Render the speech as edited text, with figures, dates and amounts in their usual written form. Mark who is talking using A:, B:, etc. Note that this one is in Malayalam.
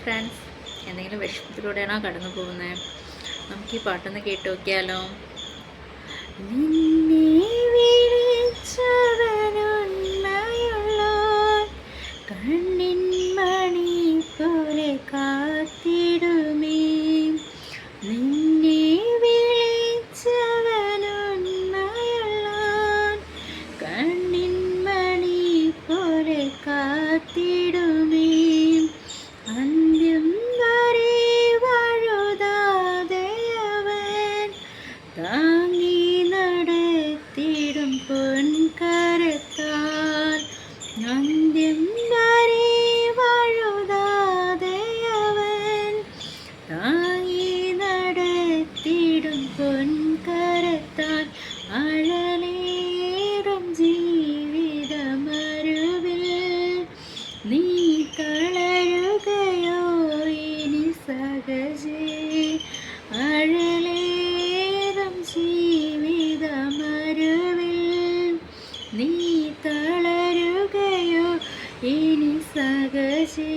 A: ഫ്രണ്ട്സ്, എന്തെങ്കിലും വിഷമത്തിലൂടെയാണോ കടന്നു പോകുന്നത്? നമുക്ക് ഈ പാട്ടൊന്ന് കേട്ട് നോക്കിയാലോ? നിന്നെ വിളിച്ചവനുണ്മയുള്ളോൻ, കണ്ണിൻ മണി പോലെ കാത്തിടുമേ. നിന്നെ വിളിച്ചവനുണ്മയുള്ളോൻ, കണ്ണിൻ മണി പോലെ കാത്തിടുമേ. അന്ത്യം വരെ വഴുതാതെയവൻ താങ്ങി നടത്തിടും പൊൻകരത്താൽ. അന്ത്യം വരെ വഴുതാതെയവൻ താങ്ങി നടത്തിടും പൊൻകരത്താൽ. അഴലേറും ജീവിതമരുവിൽ നീ തളരുകയോ ഇനി സഹജേ? അഴലേറും ജീവിതമരുവിൽ നീ തളരുകയോ ഇനി സഹജേ?